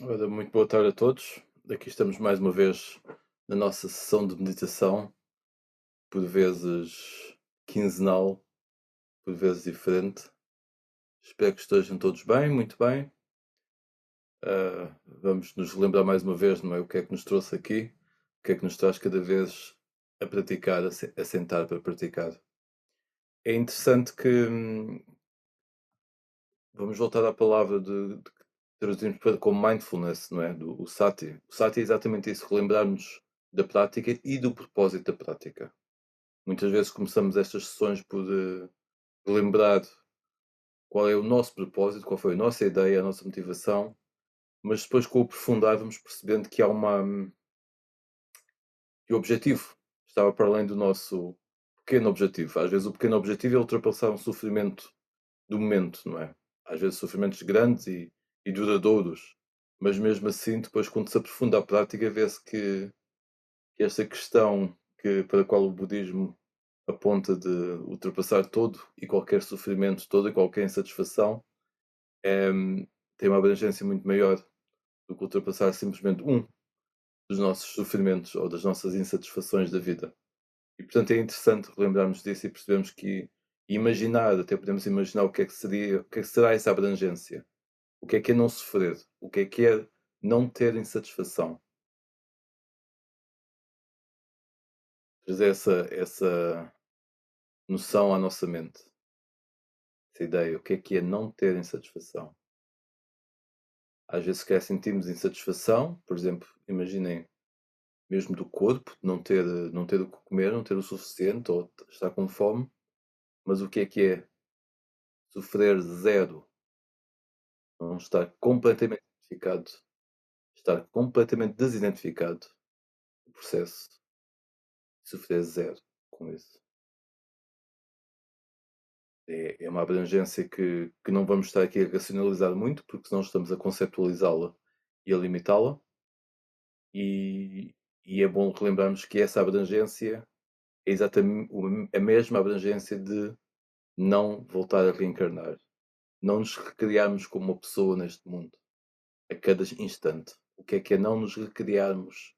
Ora, muito boa tarde a todos. Aqui estamos mais uma vez na nossa sessão de meditação, por vezes quinzenal, por vezes diferente. Espero que estejam todos bem, muito bem. Vamos nos lembrar mais uma vez, não é? O que é que nos trouxe aqui, o que é que nos traz cada vez a praticar, a sentar para praticar. É interessante que vamos voltar à palavra de que traduzimos como mindfulness, não é? O sati. O sati é exatamente isso, relembrarmos da prática e do propósito da prática. Muitas vezes começamos estas sessões por lembrar qual é o nosso propósito, qual foi a nossa ideia, a nossa motivação, mas depois com o aprofundar vamos percebendo que há que o objetivo estava para além do nosso pequeno objetivo. Às vezes o pequeno objetivo é ultrapassar um sofrimento do momento, não é? Às vezes sofrimentos grandes e duradouros, mas mesmo assim, depois, quando se aprofunda a prática, vê-se que esta questão para a qual o budismo aponta de ultrapassar todo e qualquer sofrimento, toda e qualquer insatisfação, é, tem uma abrangência muito maior do que ultrapassar simplesmente um dos nossos sofrimentos ou das nossas insatisfações da vida. E portanto é interessante relembrarmos disso e percebermos que imaginar, até podemos imaginar o que é que seria, o que é que será essa abrangência. O que é não sofrer? O que é não ter insatisfação? Trazer essa noção à nossa mente, essa ideia. O que é não ter insatisfação? Às vezes, se calhar, sentimos insatisfação, por exemplo, imaginem, mesmo do corpo, não ter o que comer, não ter o suficiente, ou estar com fome, mas o que é sofrer zero? Não estar completamente identificado, estar completamente desidentificado do processo, sofrer zero com isso. É uma abrangência que não vamos estar aqui a racionalizar muito, porque senão estamos a conceptualizá-la e a limitá-la, e, e é bom relembrarmos que essa abrangência é exatamente a mesma abrangência de não voltar a reencarnar, não nos recriarmos como uma pessoa neste mundo, a cada instante. O que é não nos recriarmos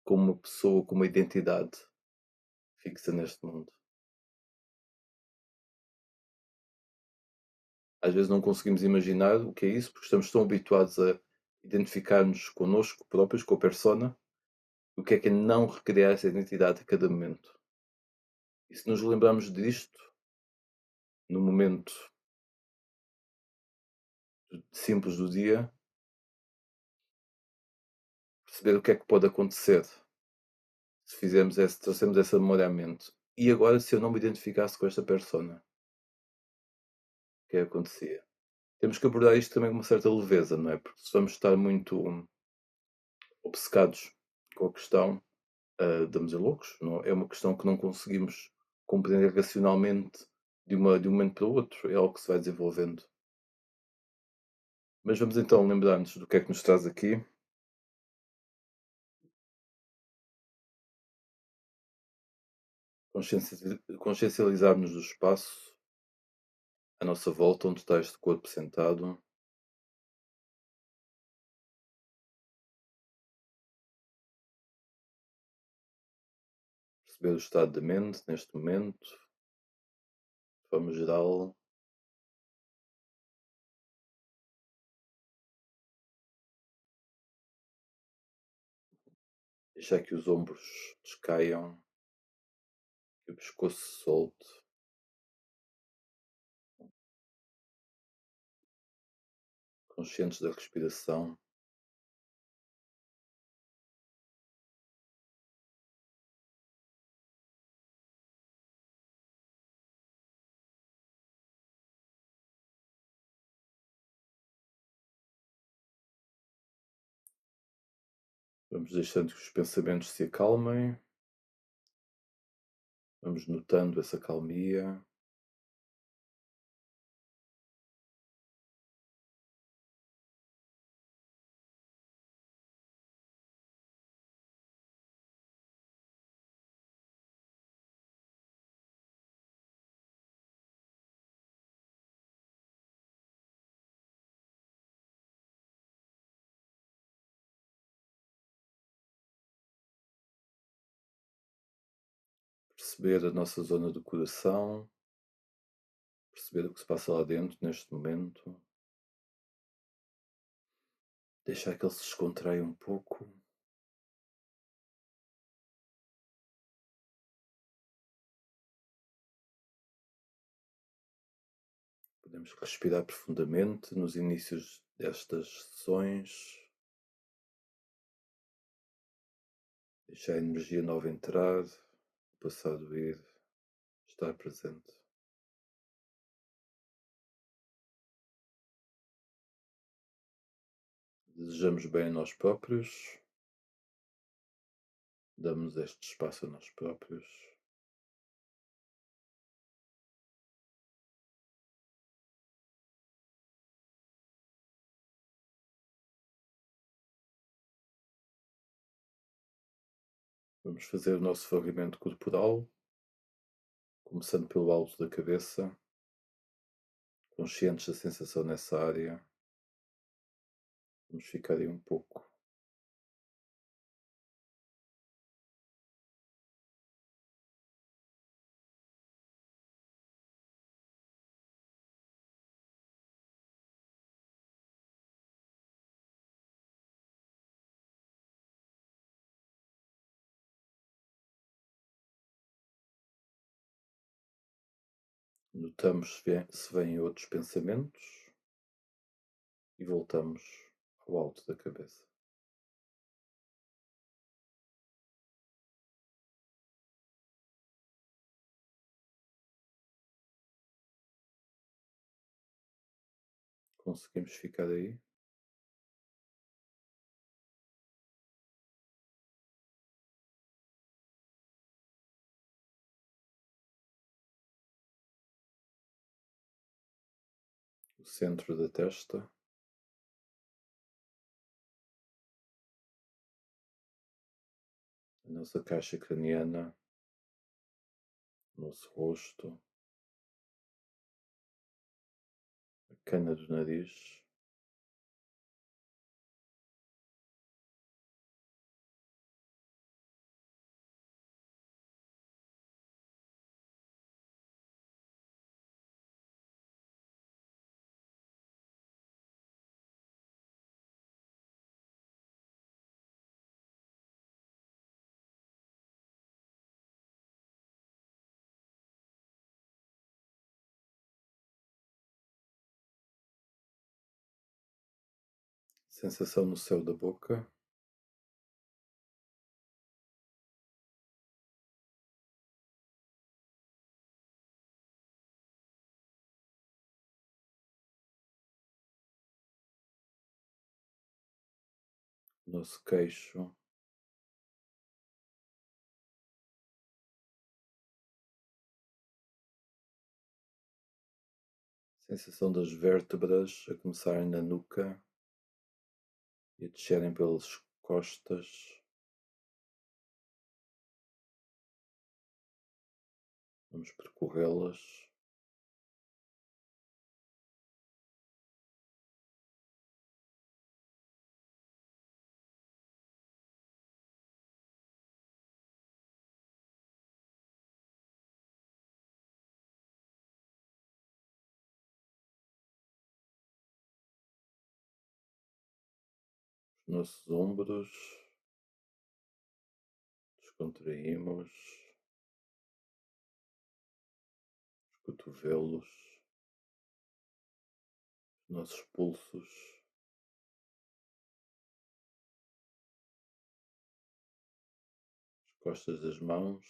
como uma pessoa, como uma identidade fixa neste mundo? Às vezes não conseguimos imaginar o que é isso, porque estamos tão habituados a identificar-nos connosco próprios, com a persona, o que é não recriar essa identidade a cada momento. E se nos lembrarmos disto, no momento simples do dia, perceber o que é que pode acontecer se fizermos esse, trouxermos essa memória à mente. E agora, se eu não me identificasse com esta persona, o que é que acontecia? Temos que abordar isto também com uma certa leveza, não é? Porque se vamos estar muito obcecados com a questão, damos a loucos. Não, é uma questão que não conseguimos compreender racionalmente de um momento para o outro. É algo que se vai desenvolvendo. Mas vamos então lembrar-nos do que é que nos traz aqui. Consciencializarmos do espaço à nossa volta, onde está este corpo sentado. Perceber o estado da mente neste momento, de forma geral. Deixar que os ombros descaiam, que o pescoço se solte. Conscientes da respiração. Vamos deixando que os pensamentos se acalmem. Vamos notando essa calmia. perceber a nossa zona do coração, perceber o que se passa lá dentro neste momento, deixar que ele se descontraia um pouco. Podemos respirar profundamente nos inícios destas sessões, deixar a energia nova entrar, o passado ir, estar presente. Desejamos bem a nós próprios, damos este espaço a nós próprios. Vamos fazer o nosso varrimento corporal, começando pelo alto da cabeça, conscientes da sensação nessa área. Vamos ficar aí um pouco. Notamos se vêm outros pensamentos e voltamos ao alto da cabeça. Conseguimos ficar aí? O centro da testa, a nossa caixa craniana, o nosso rosto, a cana do nariz, sensação no céu da boca, nosso queixo, sensação das vértebras a começarem na nuca e a descerem pelas costas, vamos percorrê-las. Os nossos ombros, descontraímos, os cotovelos, os nossos pulsos, as costas das mãos,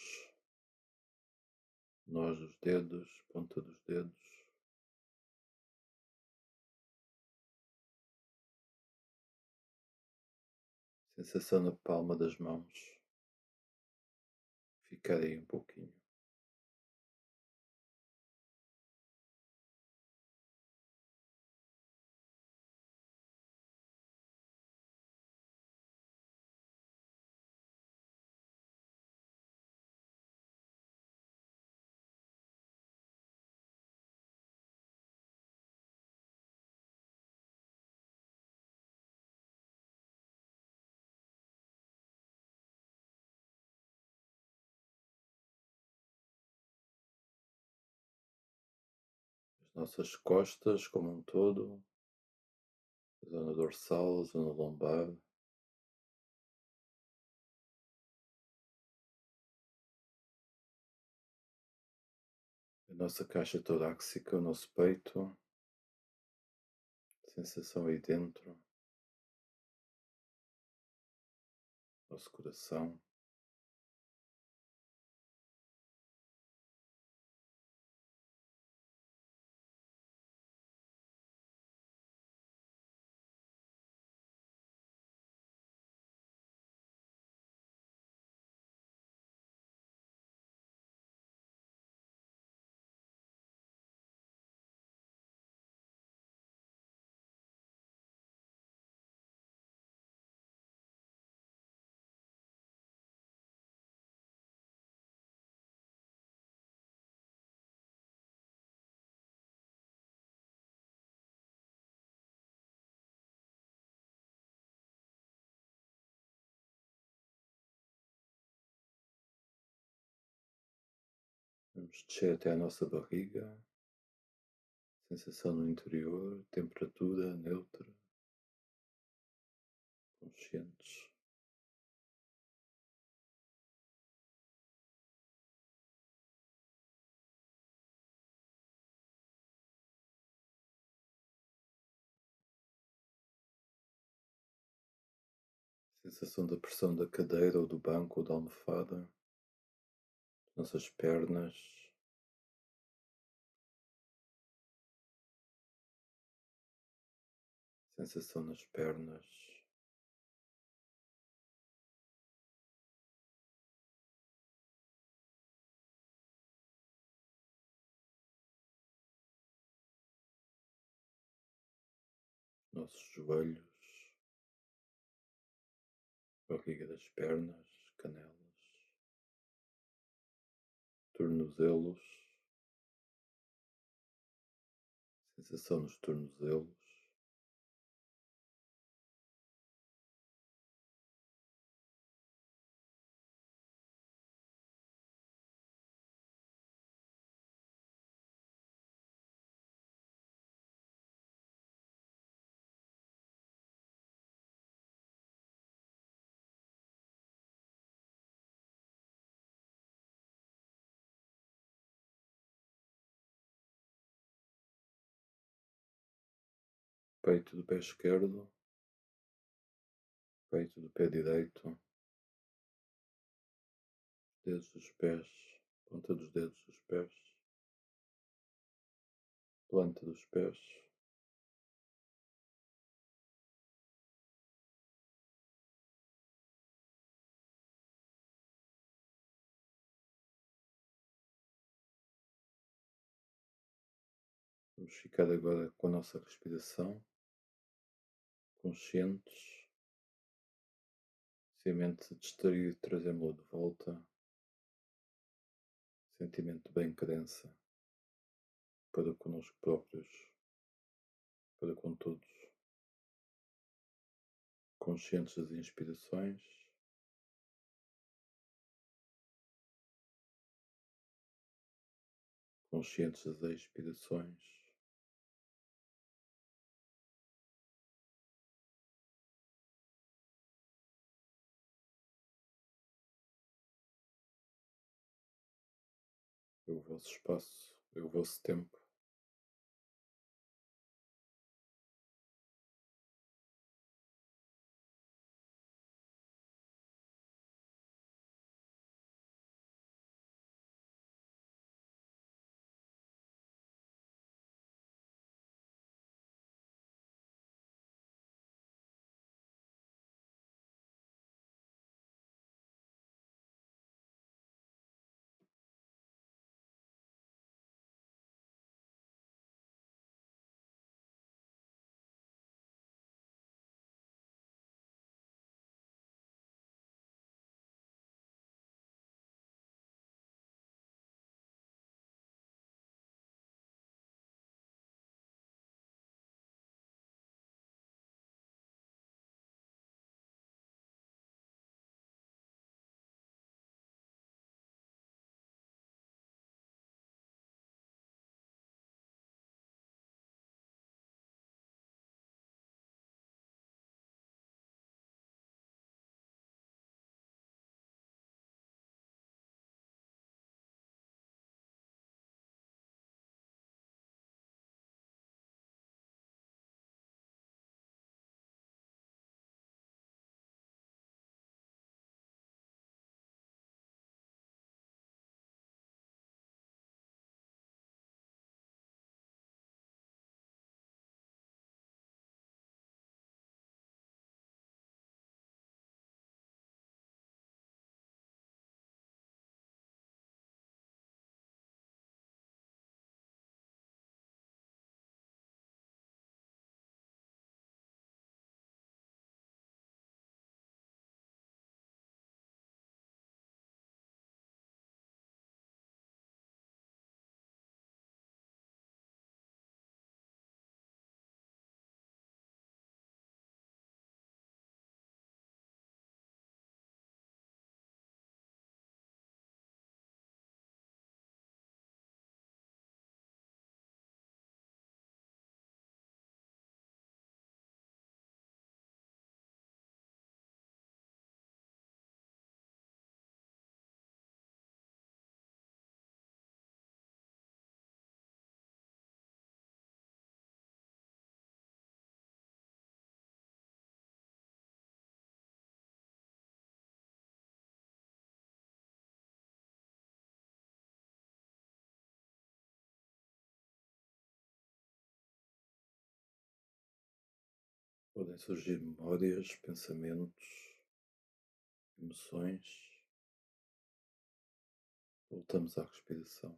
nós dos dedos, ponta dos dedos, sensação na palma das mãos, ficar aí um pouquinho. as nossas costas como um todo, a zona dorsal, a zona lombar, a nossa caixa torácica, o nosso peito, sensação aí dentro, nosso coração. Vamos descer até a nossa barriga, sensação no interior, temperatura neutra, conscientes. Sensação da pressão da cadeira ou do banco ou da almofada, nossas pernas, sensação nas pernas, nossos joelhos, barriga das pernas, canelas, tornozelos, sensação nos tornozelos, peito do pé esquerdo, peito do pé direito, dedos dos pés, ponta dos dedos dos pés, planta dos pés, vamos ficar agora com a nossa respiração, conscientes, se a mente se distrair, trazemos-la de volta, sentimento de bem-querença para connosco próprios, para com todos, conscientes das inspirações, conscientes das expirações. É o vosso espaço, é o vosso tempo. Podem surgir memórias, pensamentos, emoções. Voltamos à respiração.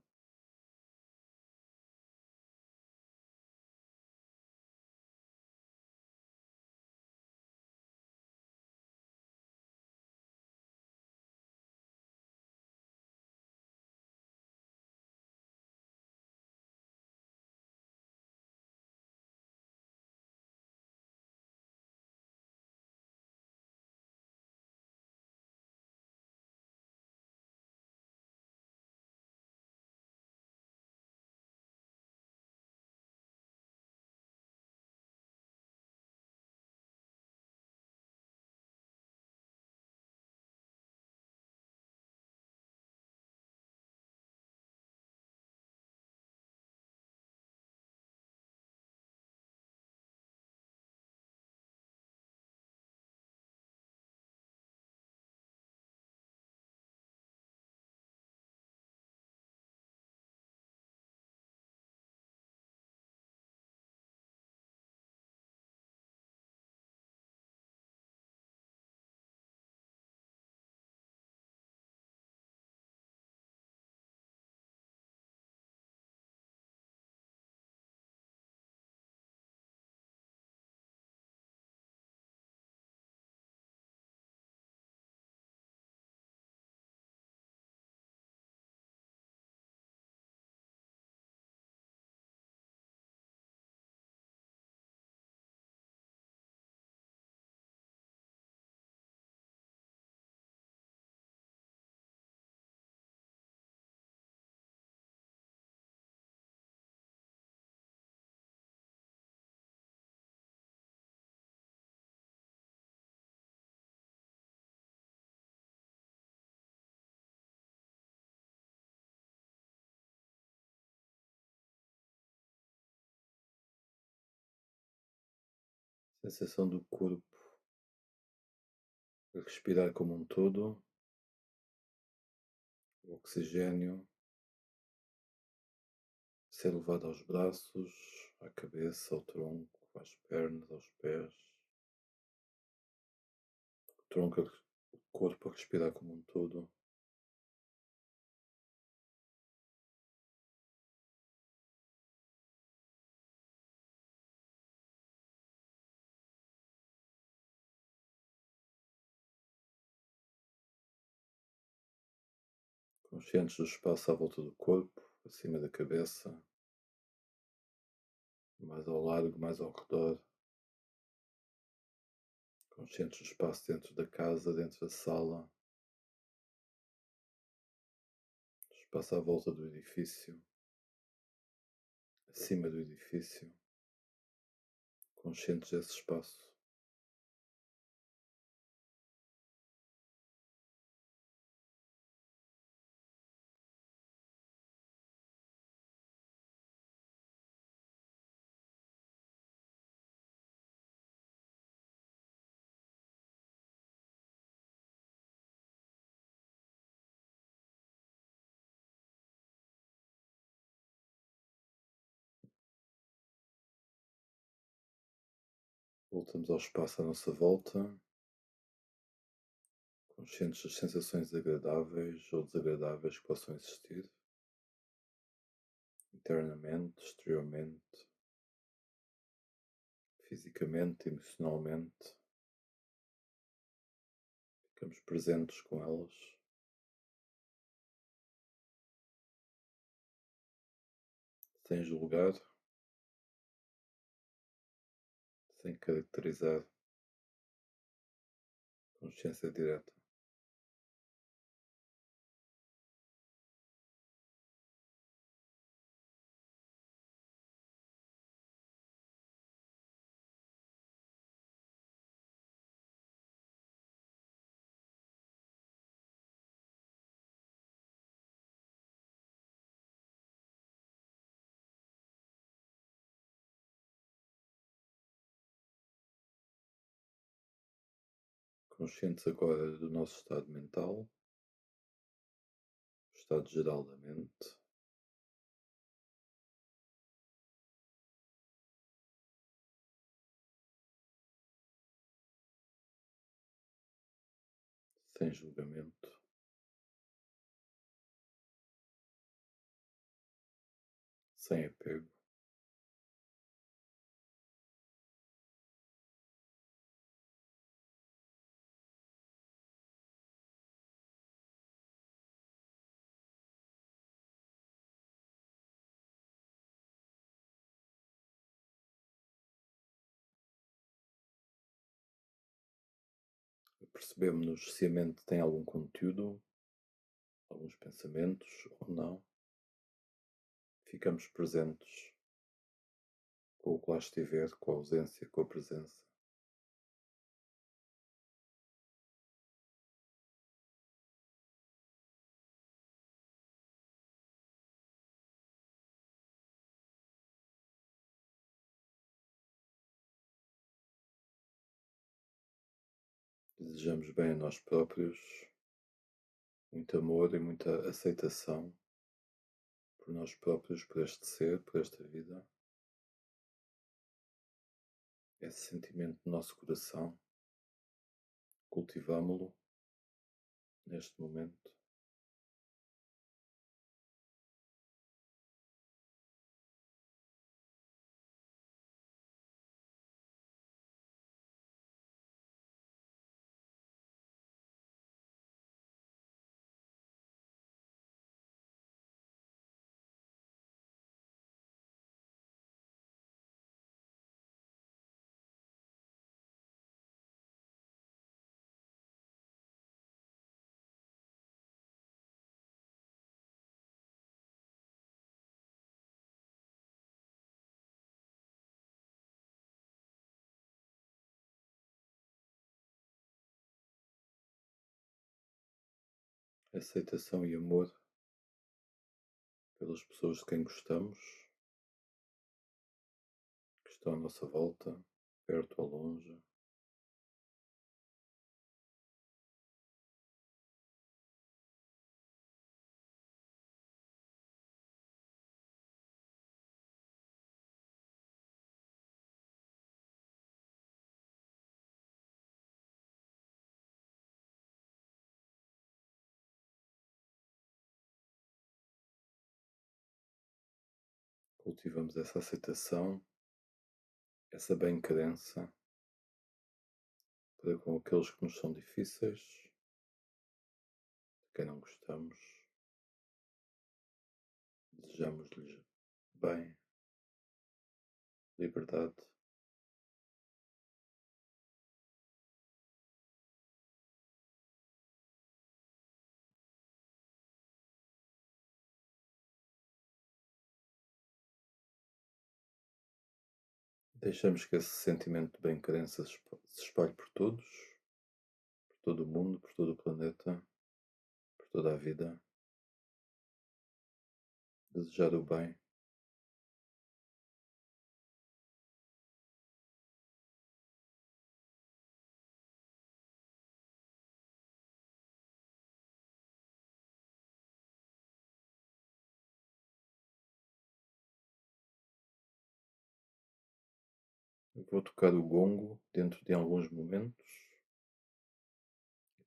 Sensação do corpo a respirar como um todo, o oxigênio ser levado aos braços, à cabeça, ao tronco, às pernas, aos pés, o tronco, o corpo a respirar como um todo. Conscientes do espaço à volta do corpo, acima da cabeça, mais ao largo, mais ao redor. Conscientes do espaço dentro da casa, dentro da sala, do espaço à volta do edifício, acima do edifício. Conscientes desse espaço. Voltamos ao espaço à nossa volta, conscientes das sensações agradáveis ou desagradáveis que possam existir, internamente, exteriormente, fisicamente, emocionalmente. Ficamos presentes com elas. Sem julgar, sem caracterizar, consciência direta. Conscientes agora do nosso estado mental, o estado geral da mente. sem julgamento, sem apego. Percebemos se a mente tem algum conteúdo, alguns pensamentos ou não. Ficamos presentes com o que lá estiver, com a ausência, com a presença. Desejamos bem a nós próprios, muito amor e muita aceitação por nós próprios, por este ser, por esta vida. Esse sentimento no nosso coração, cultivámo-lo neste momento. Aceitação e amor pelas pessoas de quem gostamos, que estão à nossa volta, perto ou longe. Cultivamos essa aceitação, essa bem-querença para com aqueles que nos são difíceis, de quem não gostamos. Desejamos-lhes bem, liberdade. Deixamos que esse sentimento de bem-querença se espalhe por todos, por todo o mundo, por todo o planeta, por toda a vida. Desejar o bem. Eu vou tocar o gongo dentro de alguns momentos.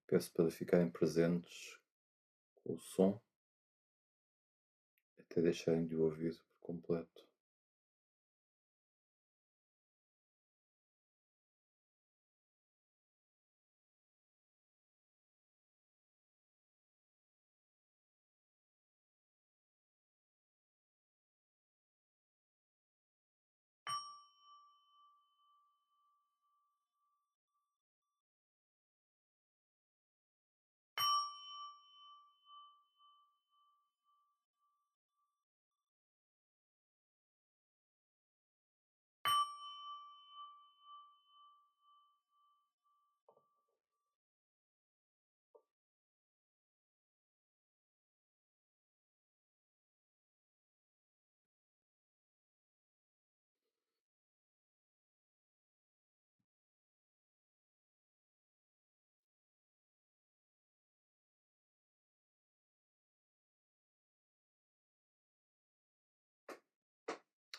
Peço para ficarem presentes com o som até deixarem de o ouvir por completo.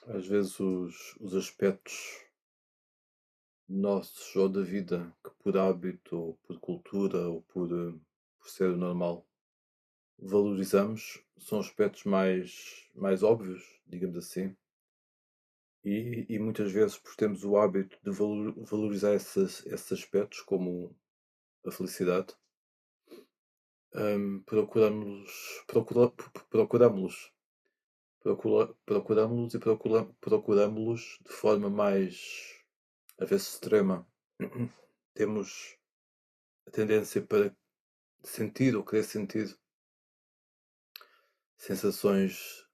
Às vezes os aspectos nossos ou da vida que por hábito, ou por cultura, ou por ser o normal, valorizamos, são aspectos mais óbvios, digamos assim, e muitas vezes por termos o hábito de valorizar esses aspectos, como a felicidade, procuramos procuramos-los e procuramos-los de forma mais, às vezes, extrema. Temos a tendência para sentir ou querer sentir sensações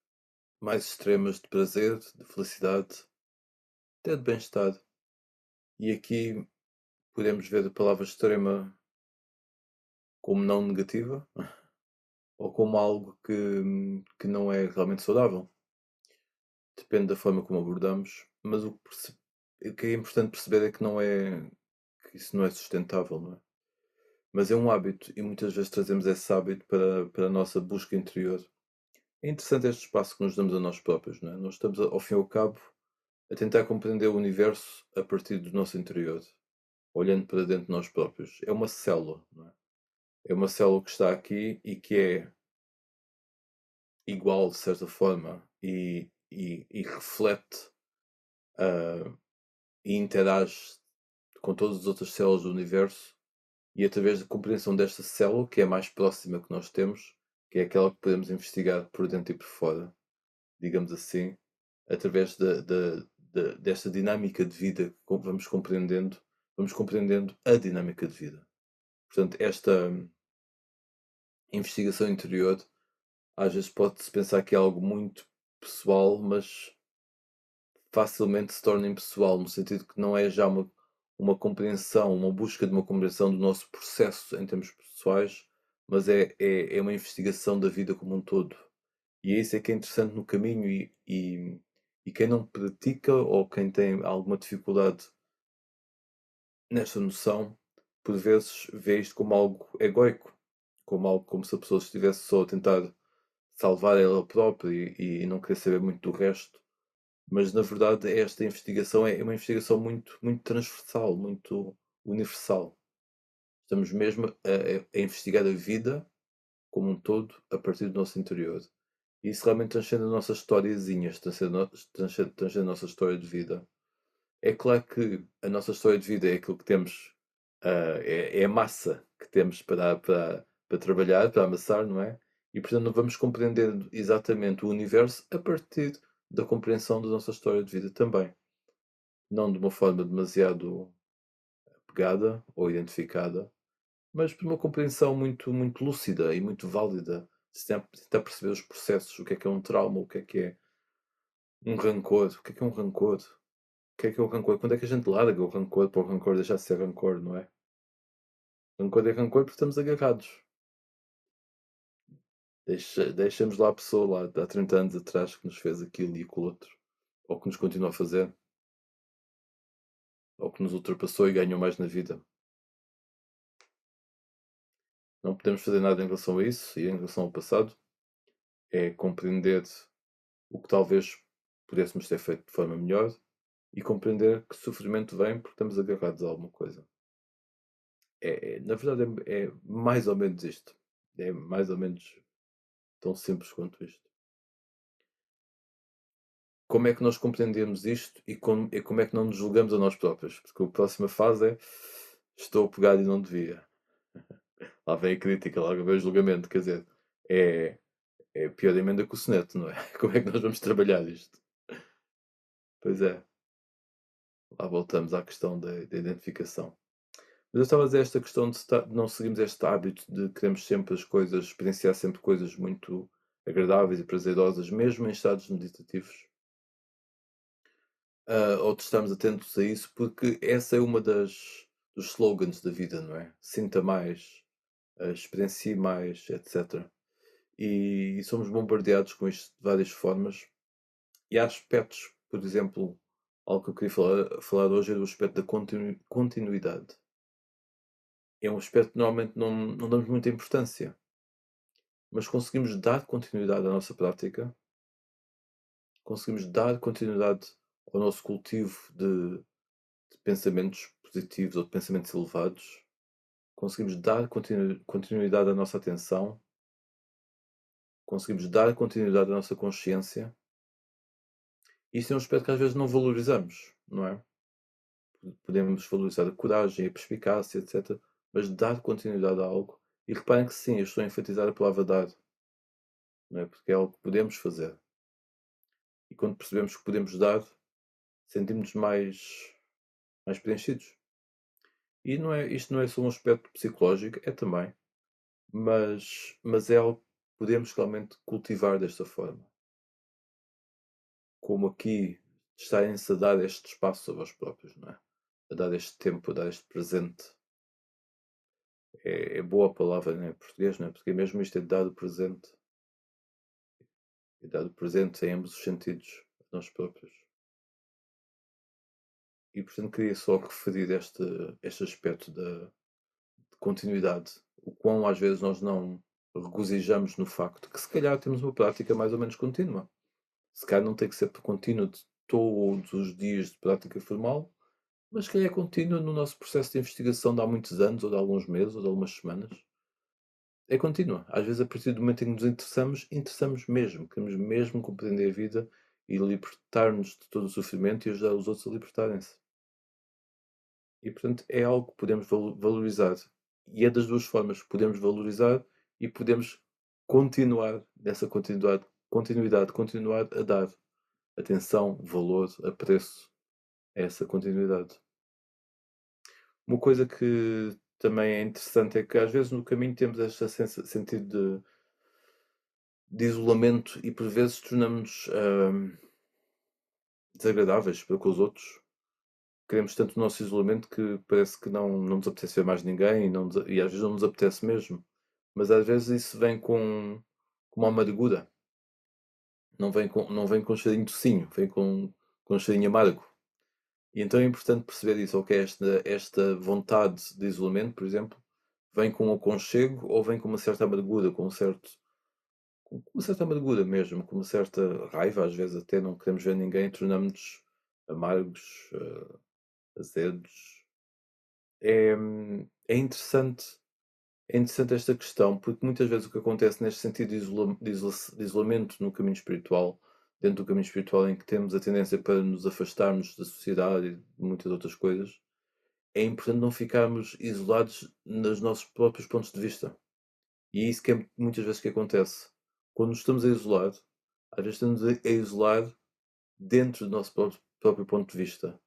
mais extremas de prazer, de felicidade, até de bem-estar. E aqui podemos ver a palavra extrema como não negativa ou como algo que não é realmente saudável. Depende da forma como abordamos, mas o que é importante perceber é que não é que isso não é sustentável, não é? Mas é um hábito e muitas vezes trazemos esse hábito para a nossa busca interior. É interessante este espaço que nos damos a nós próprios, não é? Nós estamos, ao fim e ao cabo, a tentar compreender o universo a partir do nosso interior, olhando para dentro de nós próprios. É uma célula, não é? É uma célula que está aqui e que é igual, de certa forma, e reflete e interage com todas as outras células do universo, e através da compreensão desta célula, que é a mais próxima que nós temos, que é aquela que podemos investigar por dentro e por fora, digamos assim, através desta dinâmica de vida que vamos compreendendo a dinâmica de vida. Portanto, esta investigação interior, às vezes pode-se pensar que é algo muito pessoal, mas facilmente se torna impessoal, no sentido que não é já uma compreensão, uma busca de uma compreensão do nosso processo em termos pessoais, mas é uma investigação da vida como um todo. E é isso é que é interessante no caminho, e quem não pratica ou quem tem alguma dificuldade nesta noção, por vezes vê isto como algo egoico, como algo como se a pessoa estivesse só a tentar salvar ela própria e não querer saber muito do resto. Mas na verdade esta investigação é uma investigação muito transversal, muito universal. Estamos mesmo a investigar a vida como um todo a partir do nosso interior. E isso realmente transcende as nossas historiazinhas, transcende a nossa história de vida. É claro que a nossa história de vida é aquilo que temos, é a massa que temos para trabalhar, para amassar, não é? E portanto não vamos compreendendo exatamente o universo a partir da compreensão da nossa história de vida também. Não de uma forma demasiado pegada ou identificada, mas por uma compreensão muito lúcida e muito válida. Se tentar perceber os processos, o que é um trauma, o que é um rancor, o que é um rancor, o que é o rancor, quando é que a gente larga o rancor para o rancor deixar de ser rancor, não é? Rancor é rancor porque estamos agarrados. Deixamos lá a pessoa lá há 30 anos atrás que nos fez aquilo e aquilo outro, ou que nos continua a fazer, ou que nos ultrapassou e ganhou mais na vida. Não podemos fazer nada em relação a isso e em relação ao passado. É compreender o que talvez pudéssemos ter feito de forma melhor e compreender que sofrimento vem porque estamos agarrados a alguma coisa. Na verdade, é mais ou menos isto. É mais ou menos tão simples quanto isto. Como é que nós compreendemos isto e como é que não nos julgamos a nós próprios? Porque a próxima fase é estou pegado e não devia. Lá vem a crítica, lá vem o julgamento. Quer dizer, é, é pior emenda que o soneto, não é? Como é que nós vamos trabalhar isto? Pois é, lá voltamos à questão da identificação. Mas eu estava a dizer esta questão de não seguirmos este hábito de queremos sempre as coisas, experienciar sempre coisas muito agradáveis e prazerosas, mesmo em estados meditativos, ou de estarmos atentos a isso, porque essa é uma dos slogans da vida, não é? Sinta mais, experiencie mais, etc. E somos bombardeados com isto de várias formas, e há aspectos, por exemplo, algo que eu queria falar hoje é do aspecto da continuidade. É um aspecto que normalmente não damos muita importância, mas conseguimos dar continuidade à nossa prática, conseguimos dar continuidade ao nosso cultivo de pensamentos positivos ou de pensamentos elevados, conseguimos dar continuidade à nossa atenção, conseguimos dar continuidade à nossa consciência. Isso é um aspecto que às vezes não valorizamos, não é? Podemos valorizar a coragem, a perspicácia, etc. Mas dar continuidade a algo. E reparem que sim, eu estou a enfatizar a palavra dar, não é? Porque é algo que podemos fazer. E quando percebemos que podemos dar, sentimos-nos mais preenchidos. E isto não é só um aspecto psicológico, é também, mas é algo que podemos realmente cultivar desta forma. Como aqui estarem-se a dar este espaço a vós próprios, não é? A dar este tempo, a dar este presente. É boa a palavra, não é? Em português, não é? Porque mesmo isto é dar o presente. E dar o presente em ambos os sentidos, a nós próprios. E portanto queria só referir este aspecto de continuidade. O quão às vezes nós não regozijamos no facto que se calhar temos uma prática mais ou menos contínua. Se calhar não tem que ser contínuo de todos os dias de prática formal, mas que é contínuo no nosso processo de investigação de há muitos anos, ou de alguns meses, ou de algumas semanas. É contínua. Às vezes, a partir do momento em que nos interessamos mesmo. Queremos mesmo compreender a vida e libertar-nos de todo o sofrimento e ajudar os outros a libertarem-se. E, portanto, é algo que podemos valorizar. E é das duas formas. Podemos valorizar e podemos continuar nessa continuidade, continuar a dar atenção, valor, apreço a essa continuidade. Uma coisa que também é interessante é que às vezes no caminho temos este sentido de isolamento e por vezes tornamos-nos desagradáveis para com os outros. Queremos tanto o nosso isolamento que parece que não nos apetece ver mais ninguém e às vezes não nos apetece mesmo. Mas às vezes isso vem com uma amargura. Não vem com um cheirinho docinho, vem com um cheirinho amargo. E então é importante perceber isso, ok? Esta vontade de isolamento, por exemplo, vem com um aconchego ou vem com uma certa amargura, com uma certa amargura mesmo, com uma certa raiva, às vezes até não queremos ver ninguém, tornamos-nos amargos, azedos. É, é interessante, é interessante esta questão, porque muitas vezes o que acontece neste sentido de isolamento no caminho espiritual, dentro do caminho espiritual em que temos a tendência para nos afastarmos da sociedade e de muitas outras coisas, é importante não ficarmos isolados nos nossos próprios pontos de vista. E é isso que é muitas vezes que acontece. Quando nos estamos a isolar, às vezes estamos a isolar dentro do nosso próprio ponto de vista.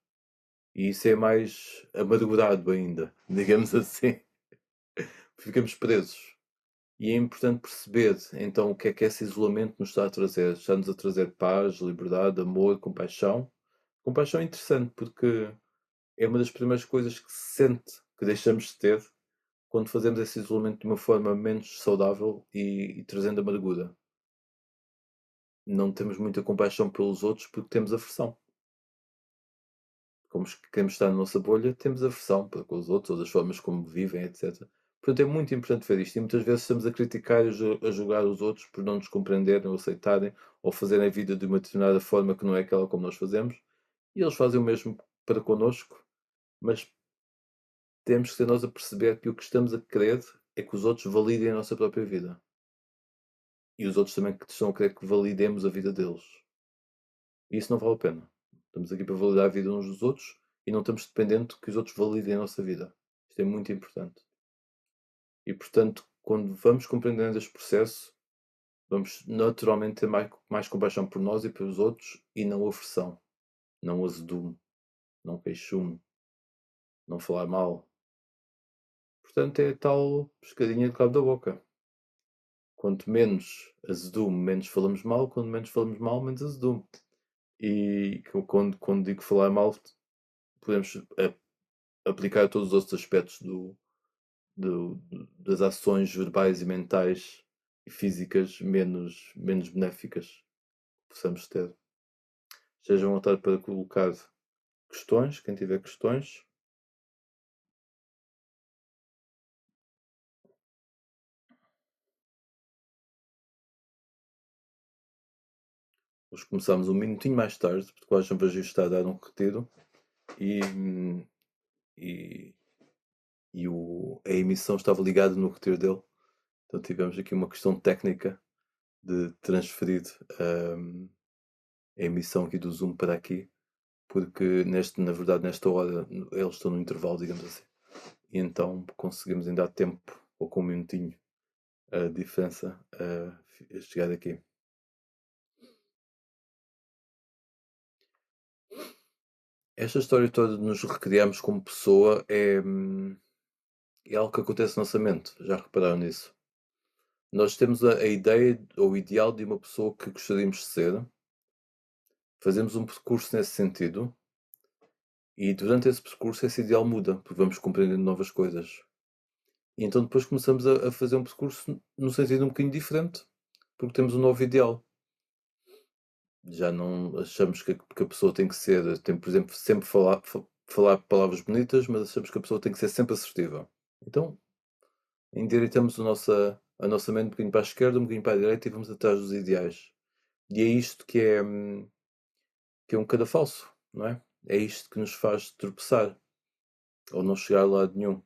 E isso é mais amargurado ainda, digamos assim. Ficamos presos. E é importante perceber então o que é esse isolamento nos está a trazer. Está-nos a trazer paz, liberdade, amor, compaixão. Compaixão é interessante porque é uma das primeiras coisas que se sente que deixamos de ter quando fazemos esse isolamento de uma forma menos saudável e trazendo amargura. Não temos muita compaixão pelos outros porque temos aversão. Como queremos estar na nossa bolha, temos aversão para com os outros, ou das formas como vivem, etc. Portanto, é muito importante ver isto. E muitas vezes estamos a criticar e a julgar os outros por não nos compreenderem ou aceitarem, ou fazerem a vida de uma determinada forma que não é aquela como nós fazemos. E eles fazem o mesmo para connosco, mas temos que ser nós a perceber que o que estamos a querer é que os outros validem a nossa própria vida. E os outros também que estão a querer que validemos a vida deles. E isso não vale a pena. Estamos aqui para validar a vida uns dos outros e não estamos dependentes que os outros validem a nossa vida. Isto é muito importante. E, portanto, quando vamos compreendendo este processo, vamos naturalmente ter mais compaixão por nós e pelos outros e não aversão, não azedume, não queixume, não falar mal. Portanto, é tal pescadinha de cabo da boca. Quanto menos azedume, menos falamos mal. Quanto menos falamos mal, menos azedume. E quando digo falar mal, podemos aplicar a todos os outros aspectos das ações verbais e mentais e físicas menos benéficas que possamos ter. Estejam à vontade para colocar questões, quem tiver questões. Hoje começámos um minutinho mais tarde, porque o João Bagio está a dar um retiro. e, e, a emissão estava ligada no retiro dele. Então tivemos aqui uma questão técnica de transferir a emissão aqui do Zoom para aqui, porque na verdade nesta hora eles estão no intervalo, digamos assim. E então conseguimos ainda há tempo, ou com um minutinho, a diferença a chegar aqui. Esta história toda de nos recriarmos como pessoa é algo que acontece na nossa mente. Já repararam nisso? Nós temos a ideia ou o ideal de uma pessoa que gostaríamos de ser, fazemos um percurso nesse sentido e durante esse percurso esse ideal muda, porque vamos compreendendo novas coisas. E então depois começamos a fazer um percurso num sentido um bocadinho diferente, porque temos um novo ideal. Já não achamos que a pessoa tem que ser, tem, por exemplo, sempre falar palavras bonitas, mas achamos que a pessoa tem que ser sempre assertiva. Então, endireitamos a nossa mente um bocadinho para a esquerda, um bocadinho para a direita e vamos atrás dos ideais. E é isto que é um bocado falso, não é? É isto que nos faz tropeçar, ou não chegar a lado nenhum.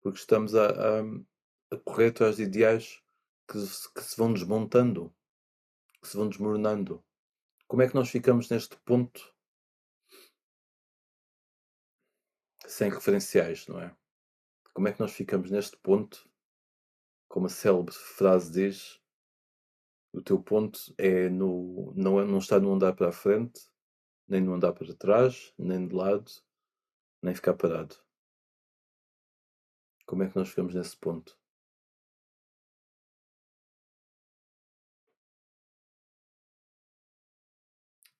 Porque estamos a correr atrás de ideais que se vão desmontando, que se vão desmoronando. Como é que nós ficamos neste ponto sem referenciais, não é? Como é que nós ficamos neste ponto, como a célebre frase diz, o teu ponto não está no andar para a frente, nem no andar para trás, nem de lado, nem ficar parado. Como é que nós ficamos nesse ponto?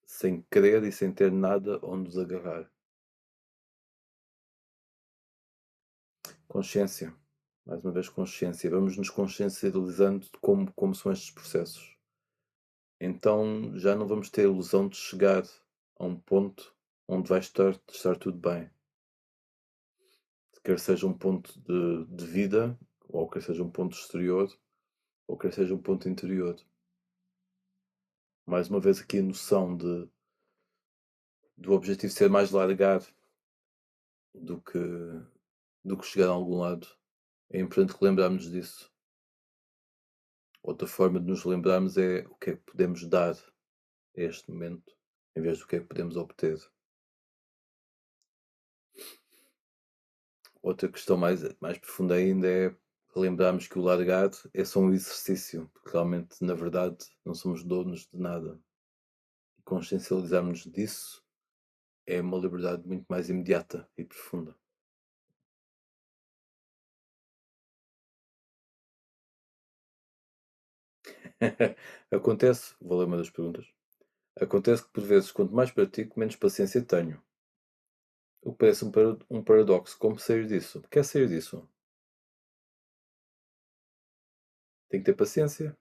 Sem querer e sem ter nada onde nos agarrar. Consciência. Mais uma vez, consciência. Vamos nos consciencializando de como são estes processos. Então já não vamos ter a ilusão de chegar a um ponto onde vai estar tudo bem. Quer seja um ponto de vida, ou quer seja um ponto exterior, ou quer seja um ponto interior. Mais uma vez aqui a noção do objetivo ser mais largar do que chegar a algum lado. É importante lembrarmos disso. Outra forma de nos lembrarmos é o que é que podemos dar a este momento, em vez do que é que podemos obter. Outra questão mais profunda ainda é lembrarmos que o largar é só um exercício, porque realmente, na verdade, não somos donos de nada. E consciencializarmos disso é uma liberdade muito mais imediata e profunda. Acontece, vou ler uma das perguntas. Acontece que por vezes, quanto mais pratico, menos paciência tenho. O que parece um paradoxo. Como sair disso? Quer sair disso? Tem que ter paciência.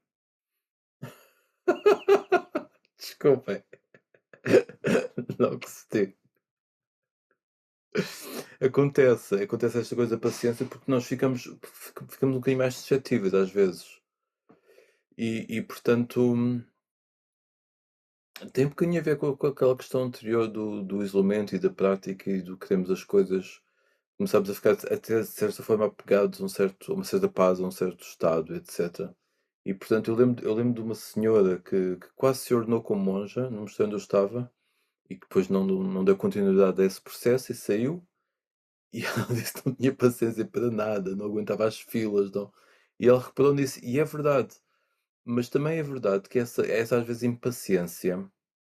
Desculpem. Não que se tem. Acontece esta coisa da paciência porque nós ficamos um bocadinho mais suscetíveis às vezes. E portanto, tem um bocadinho a ver com aquela questão anterior do isolamento e da prática e do que queremos as coisas. Começamos a ficar até de certa forma apegados a uma certa paz, a um certo estado, etc. E portanto eu lembro de uma senhora que quase se ordenou como monja no mosteiro onde eu estava e que depois não deu continuidade a esse processo e saiu. E ela disse que não tinha paciência para nada, não aguentava as filas, não. E ela reparou nisso, e é verdade. Mas também é verdade que essa às vezes impaciência,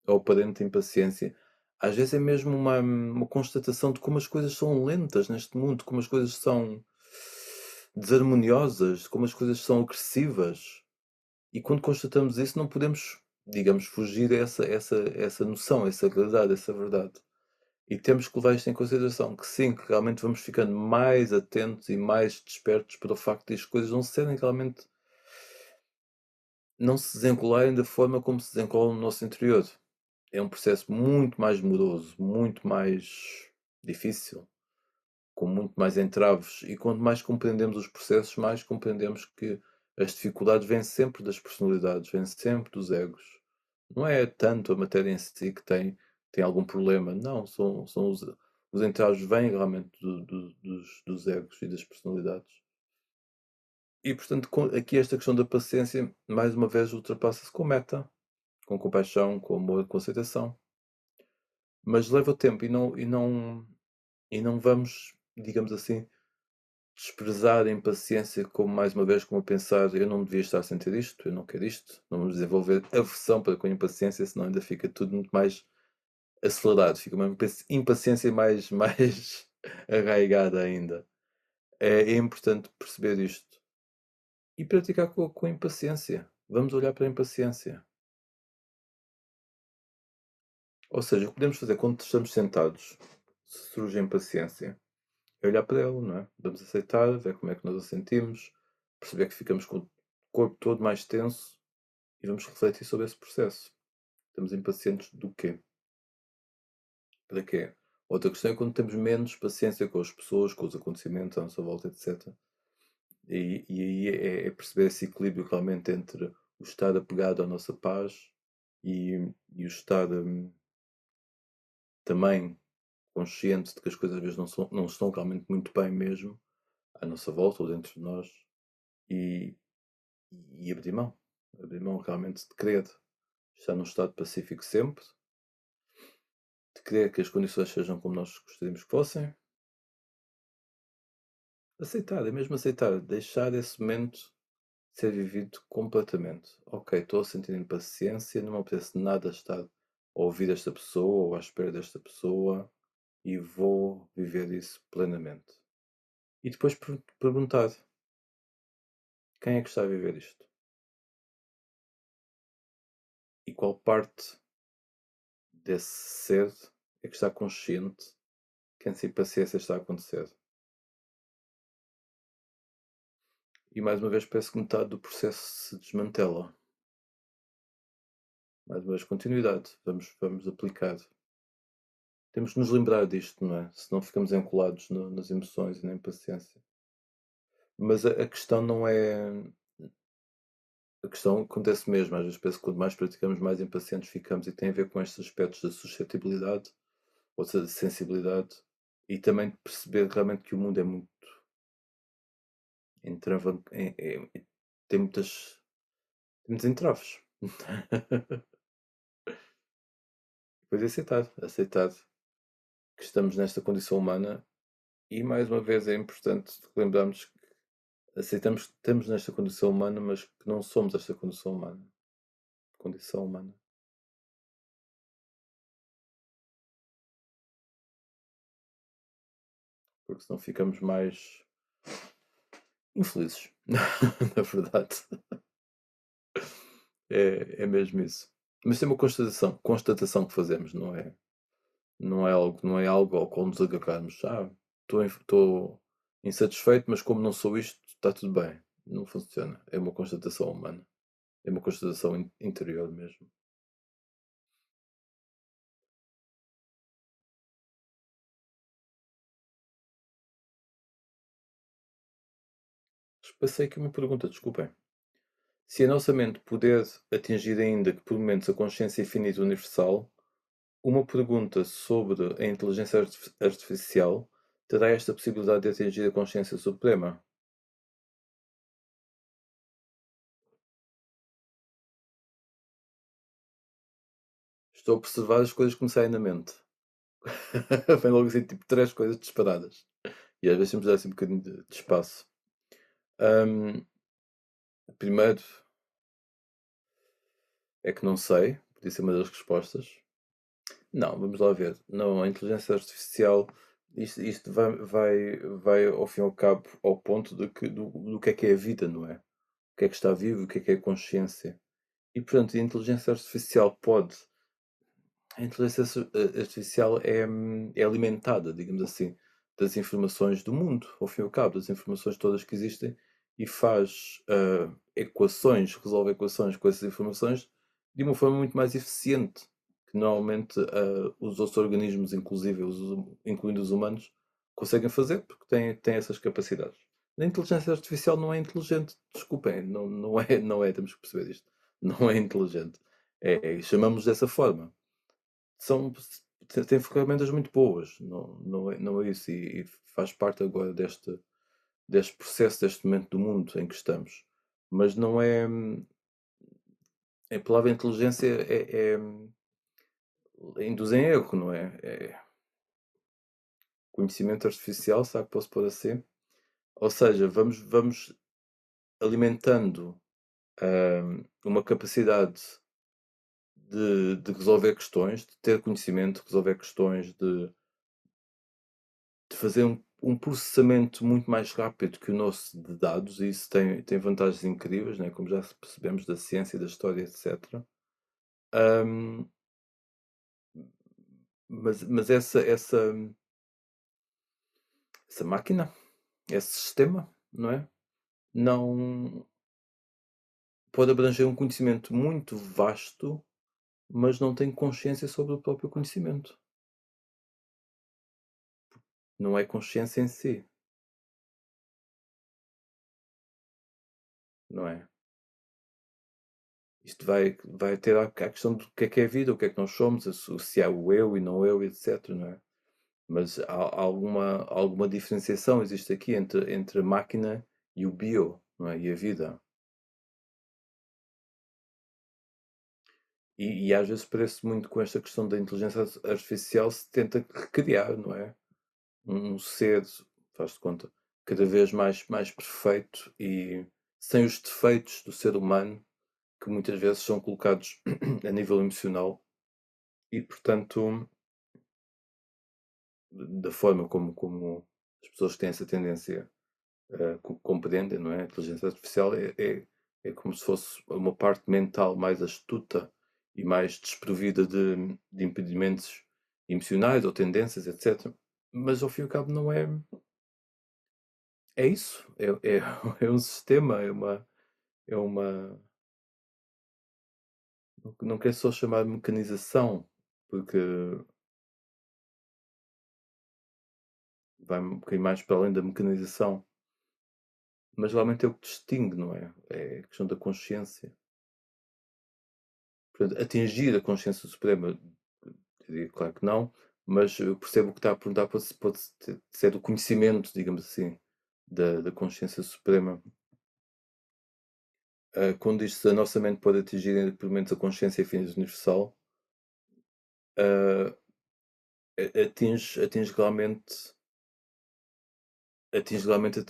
ou aparente impaciência, às vezes é mesmo uma constatação de como as coisas são lentas neste mundo, como as coisas são desarmoniosas, como as coisas são agressivas. E quando constatamos isso, não podemos, digamos, fugir a essa noção, essa realidade, essa verdade. E temos que levar isto em consideração, que sim, que realmente vamos ficando mais atentos e mais despertos para o facto de as coisas não serem realmente, não se desenrolarem da forma como se desenrolam no nosso interior. É um processo muito mais moroso, muito mais difícil, com muito mais entraves. E quanto mais compreendemos os processos, mais compreendemos que as dificuldades vêm sempre das personalidades, vêm sempre dos egos. Não é tanto a matéria em si que tem algum problema, não, são os entraves vêm realmente dos egos e das personalidades. E, portanto, aqui esta questão da paciência, mais uma vez, ultrapassa-se com meta, com compaixão, com amor, com aceitação. Mas leva tempo e não vamos, digamos assim, desprezar a impaciência como, mais uma vez, como a pensar eu não devia estar a sentir isto, eu não quero isto. Não vamos desenvolver aversão para com a impaciência, senão ainda fica tudo muito mais acelerado, fica uma impaciência mais arraigada ainda. É importante perceber isto e praticar com a impaciência. Vamos olhar para a impaciência. Ou seja, o que podemos fazer quando estamos sentados, se surge a impaciência, é olhar para ela, não é? Vamos aceitar, ver como é que nós a sentimos, perceber que ficamos com o corpo todo mais tenso e vamos refletir sobre esse processo. Estamos impacientes do quê? Para quê? Outra questão é quando temos menos paciência com as pessoas, com os acontecimentos à nossa volta, etc. E aí é perceber esse equilíbrio realmente entre o estar apegado à nossa paz e o estar também consciente de que as coisas às vezes não estão realmente muito bem mesmo à nossa volta ou dentro de nós e, e abrir mão realmente de querer estar num estado pacífico sempre, de querer que as condições sejam como nós gostaríamos que fossem, aceitar, é mesmo aceitar, deixar esse momento ser vivido completamente. Ok, estou a sentir impaciência, não me apetece nada estar a ouvir esta pessoa ou à espera desta pessoa e vou viver isso plenamente. E depois perguntar quem é que está a viver isto e qual parte desse ser é que está consciente que essa impaciência está a acontecer. E mais uma vez parece que metade do processo se desmantela. Mais uma vez, continuidade. Vamos aplicar. Temos de nos lembrar disto, não é? Senão ficamos encolados nas emoções e na impaciência. Mas a questão não é. A questão acontece mesmo. Às vezes penso que quanto mais praticamos, mais impacientes ficamos e tem a ver com estes aspectos da suscetibilidade, ou seja, de sensibilidade, e também de perceber realmente que o mundo é muito tem muitos entraves. Depois aceitar que estamos nesta condição humana e mais uma vez é importante lembrarmos que aceitamos que estamos nesta condição humana, mas que não somos esta condição humana. Condição humana. Porque senão ficamos mais infelizes. Na verdade. É mesmo isso. Mas tem uma constatação que fazemos, não é algo ao qual nos agarrarmos. Estou insatisfeito, mas como não sou isto, está tudo bem. Não funciona. É uma constatação humana. É uma constatação interior mesmo. Passei aqui uma pergunta, desculpem. Se a nossa mente puder atingir ainda que por momentos a consciência infinita universal, uma pergunta sobre a inteligência artificial terá esta possibilidade de atingir a consciência suprema? Estou a observar as coisas que me saem na mente. Vem logo assim, tipo, três coisas disparadas. E às vezes temos de dar assim um bocadinho de espaço. Hum, Primeiro é que não sei, podia ser uma das respostas. Não, vamos lá ver. Não, a inteligência artificial, isto vai ao fim e ao cabo ao ponto do que é a vida, não é? O que é que está vivo, o que é a consciência. E portanto, a inteligência artificial pode. A inteligência artificial é alimentada, digamos assim, das informações do mundo, ao fim e ao cabo, das informações todas que existem, e faz equações, resolve equações com essas informações de uma forma muito mais eficiente que normalmente os outros organismos, inclusive incluindo os humanos, conseguem fazer, porque têm essas capacidades. A inteligência artificial não é inteligente, desculpem, não é, temos que perceber isto. Não é inteligente. Chamamos dessa forma. São, tem ferramentas muito boas, não é isso, e faz parte agora deste processo, deste momento do mundo em que estamos. Mas não é. A palavra inteligência induz em erro, não é? É conhecimento artificial, será que posso pôr assim? Ou seja, vamos alimentando uma capacidade de resolver questões, de ter conhecimento, de resolver questões, de fazer um processamento muito mais rápido que o nosso de dados, e isso tem vantagens incríveis, né? Como já percebemos da ciência, da história, etc. Ahm, mas essa máquina, esse sistema, não é? Não pode abranger um conhecimento muito vasto, mas não tem consciência sobre o próprio conhecimento. Não é consciência em si, não é? Isto vai ter a questão do que é a vida, o que é que nós somos, se é o eu e não eu, etc, não é? Mas há alguma diferenciação existe aqui entre a máquina e o bio, não é? E a vida. E às vezes parece muito com esta questão da inteligência artificial se tenta recriar, não é? Um ser, faz de conta, cada vez mais perfeito e sem os defeitos do ser humano, que muitas vezes são colocados a nível emocional e, portanto, da forma como as pessoas que têm essa tendência compreendem, não é? A inteligência artificial é como se fosse uma parte mental mais astuta e mais desprovida de impedimentos emocionais ou tendências, etc. Mas ao fim e ao cabo não é isso. É um sistema, é uma. Não quero só chamar de mecanização, porque vai um bocadinho mais para além da mecanização. Mas realmente é o que distingue, não é? É a questão da consciência. Portanto, atingir a consciência suprema, eu diria claro que não, mas eu percebo o que está a perguntar, pode ser o conhecimento, digamos assim, da consciência suprema. Quando diz-se a nossa mente pode atingir pelo menos a consciência infinita universal, ah, atinge realmente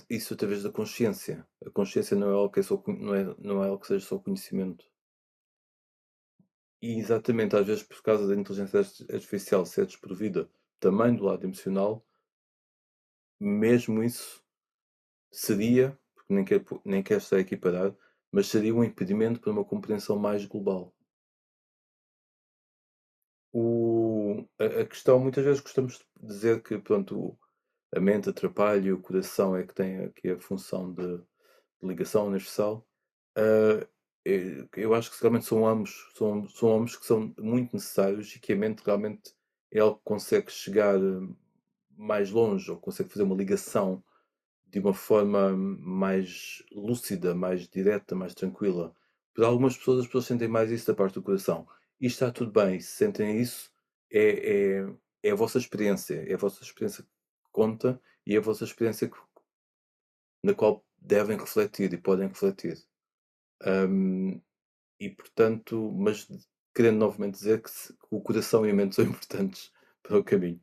isso através da consciência. A consciência não é algo que não é algo que seja só conhecimento. E exatamente, às vezes por causa da inteligência artificial ser desprovida também do lado emocional, mesmo isso seria, porque nem quero estar equiparado, mas seria um impedimento para uma compreensão mais global. A questão, muitas vezes gostamos de dizer que pronto, a mente atrapalha e o coração é que tem aqui a função de ligação universal. Ah, eu acho que realmente são ambos que são muito necessários e que a mente realmente é algo que consegue chegar mais longe ou consegue fazer uma ligação de uma forma mais lúcida, mais direta, mais tranquila. Para algumas pessoas, as pessoas sentem mais isso da parte do coração. E está tudo bem, se sentem isso, é, é, é a vossa experiência, é a vossa experiência que conta e é a vossa experiência na qual devem refletir e podem refletir. Hum, e portanto, mas querendo novamente dizer que o coração e a mente são importantes para o caminho.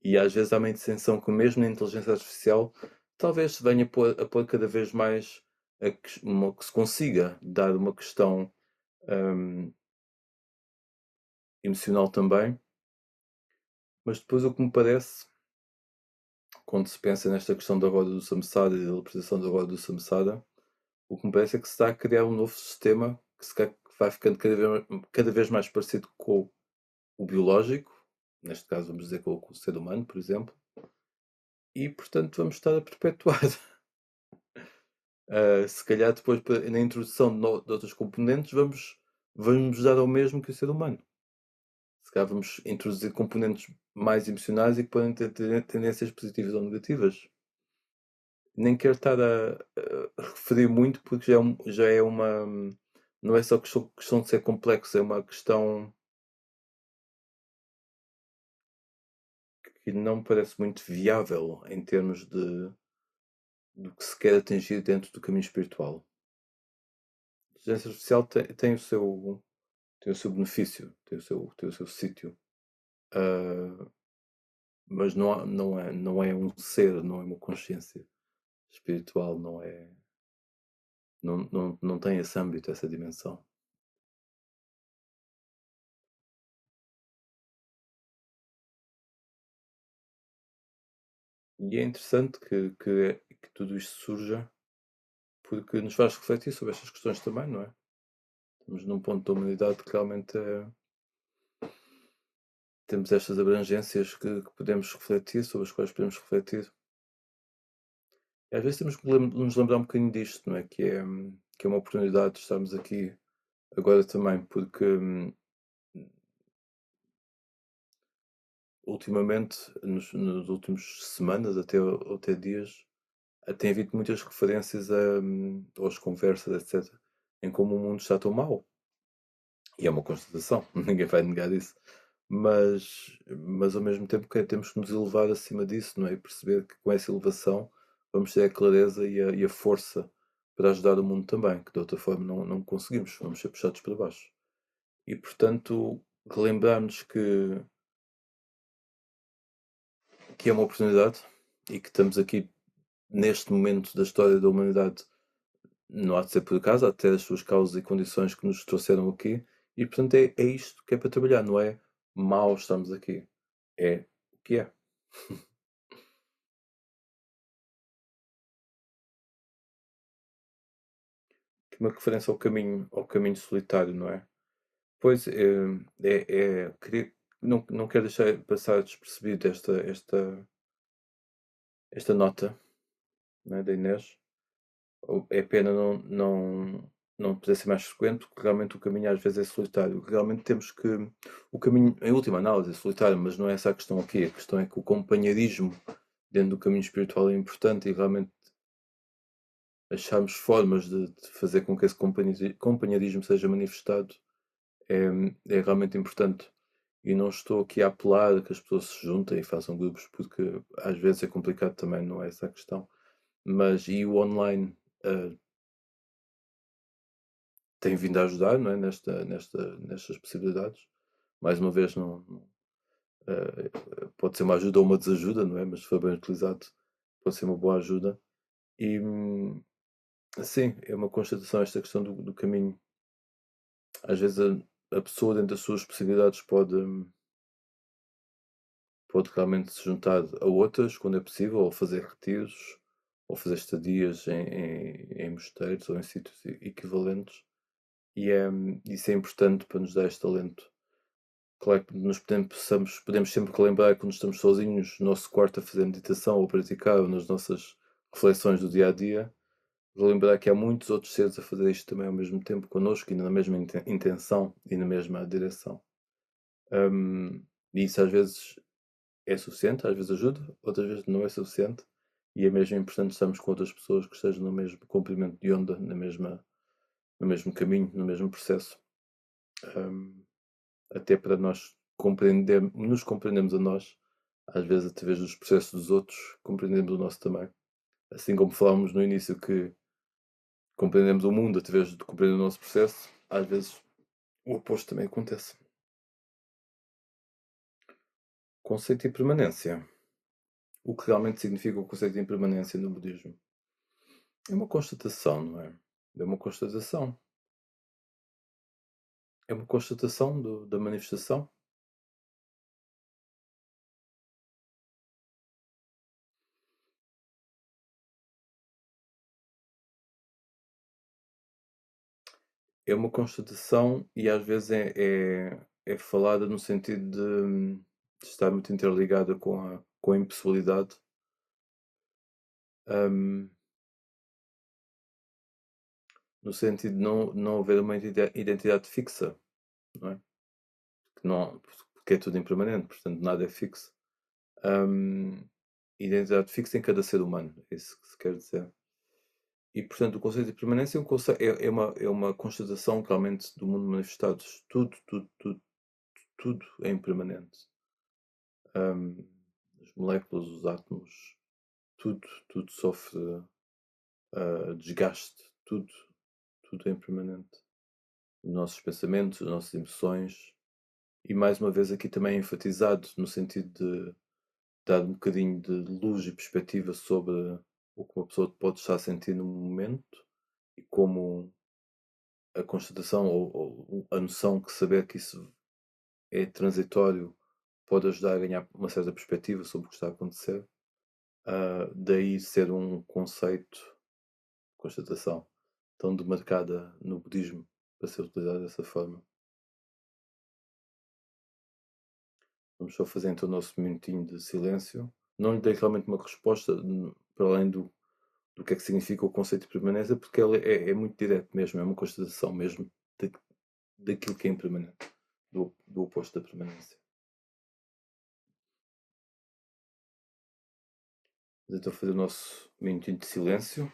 E às vezes há uma intenção que mesmo na inteligência artificial talvez se venha a pôr cada vez mais que se consiga dar uma questão hum, emocional também, mas depois o que me parece, quando se pensa nesta questão da roda do samsara e da libertação da roda do samsara, o que me parece é que se está a criar um novo sistema que vai ficando cada vez mais parecido com o biológico, neste caso vamos dizer com o ser humano, por exemplo, e portanto vamos estar a perpetuar. Se calhar depois na introdução de outras componentes vamos dar ao mesmo que o ser humano. Se calhar vamos introduzir componentes mais emocionais e que podem ter tendências positivas ou negativas. Nem quero estar a referir muito porque já é uma. Não é só questão de ser complexo, é uma questão que não me parece muito viável em termos do que se quer atingir dentro do caminho espiritual. A inteligência artificial tem o seu benefício, tem o seu sítio, ah, mas não é um ser, não é uma consciência espiritual, não tem esse âmbito, essa dimensão. E é interessante que tudo isto surja, porque nos faz refletir sobre estas questões também, não é? Estamos num ponto da humanidade que realmente temos estas abrangências que podemos refletir, sobre as quais podemos refletir. E às vezes temos que nos lembrar um bocadinho disto, não é? Que é uma oportunidade de estarmos aqui agora também, porque ultimamente, nos últimos semanas, até dias, tem havido muitas referências às conversas, etc., em como o mundo está tão mau. E é uma constatação, ninguém vai negar isso. Mas ao mesmo tempo que temos que nos elevar acima disso, não é? E perceber que com essa elevação vamos ter a clareza e a força para ajudar o mundo também, que de outra forma não conseguimos, vamos ser puxados para baixo. E portanto, relembrar-nos que é uma oportunidade e que estamos aqui neste momento da história da humanidade, não há de ser por acaso, há de ter as suas causas e condições que nos trouxeram aqui, e portanto é isto que é para trabalhar, não é mal estamos aqui, é o que é. Que uma referência ao caminho solitário, não é? Pois, não quero deixar passar despercebido esta nota, não é, da Inês. É pena não poder ser mais frequente, porque realmente o caminho às vezes é solitário. Realmente temos que. O caminho, em última análise, é solitário, mas não é essa a questão aqui. A questão é que o companheirismo dentro do caminho espiritual é importante e realmente acharmos formas de fazer com que esse companheirismo seja manifestado é, é realmente importante. E não estou aqui a apelar a que as pessoas se juntem e façam grupos, porque às vezes é complicado também, não é essa a questão. Mas e o online tem vindo a ajudar, não é? Nestas possibilidades. Mais uma vez, pode ser uma ajuda ou uma desajuda, não é? Mas se for bem utilizado, pode ser uma boa ajuda. E sim, é uma constatação esta questão do caminho. Às vezes a pessoa, dentro das suas possibilidades, pode realmente se juntar a outras quando é possível, ou fazer retiros, ou fazer estadias em mosteiros ou em sítios equivalentes. E isso é importante para nos dar este talento. Claro que podemos sempre relembrar quando estamos sozinhos no nosso quarto a fazer meditação ou praticar, ou nas nossas reflexões do dia a dia, relembrar que há muitos outros seres a fazer isto também ao mesmo tempo connosco e na mesma intenção e na mesma direção. Um, e isso às vezes é suficiente, às vezes ajuda, outras vezes não é suficiente, e é mesmo importante estarmos com outras pessoas que estejam no mesmo comprimento de onda, no mesmo caminho, no mesmo processo, um, até para nós nos compreendermos a nós, às vezes através dos processos dos outros, compreendemos o nosso também. Assim como falámos no início que compreendemos o mundo através de compreender o nosso processo, às vezes o oposto também acontece. Conceito de impermanência. O que realmente significa o conceito de impermanência no budismo? É uma constatação, não é? É uma constatação. É uma constatação da manifestação. É uma constatação e às vezes é falada no sentido de estar muito interligada com a impessoalidade. hum, no sentido de não haver uma identidade fixa, não é? Porque é tudo impermanente, portanto nada é fixo. Hum, Identidade fixa em cada ser humano, é isso que se quer dizer. E portanto o conceito de permanência é uma constatação realmente do mundo manifestado. Tudo é impermanente. Hum, moléculas, os átomos, tudo sofre desgaste, tudo é impermanente. Os nossos pensamentos, as nossas emoções, e mais uma vez aqui também enfatizado no sentido de dar um bocadinho de luz e perspectiva sobre o que uma pessoa pode estar a sentir no momento e como a constatação ou a noção que saber que isso é transitório pode ajudar a ganhar uma certa perspectiva sobre o que está a acontecer. Daí ser um conceito, constatação, tão demarcada no budismo para ser utilizado dessa forma. Vamos só fazer então o nosso minutinho de silêncio. Não lhe dei realmente uma resposta para além do que é que significa o conceito de permanência, porque ele é muito direto mesmo, é uma constatação mesmo daquilo que é impermanente, do oposto da permanência. Vamos então fazer o nosso minutinho de silêncio,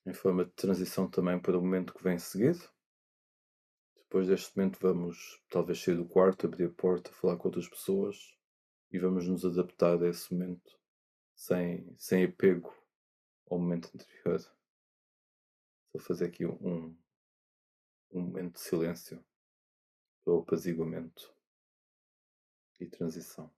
em forma de transição também para o momento que vem a seguir. Depois deste momento vamos talvez sair do quarto, abrir a porta, falar com outras pessoas e vamos nos adaptar a esse momento sem apego ao momento anterior. Vou fazer aqui um momento de silêncio para o apaziguamento e transição.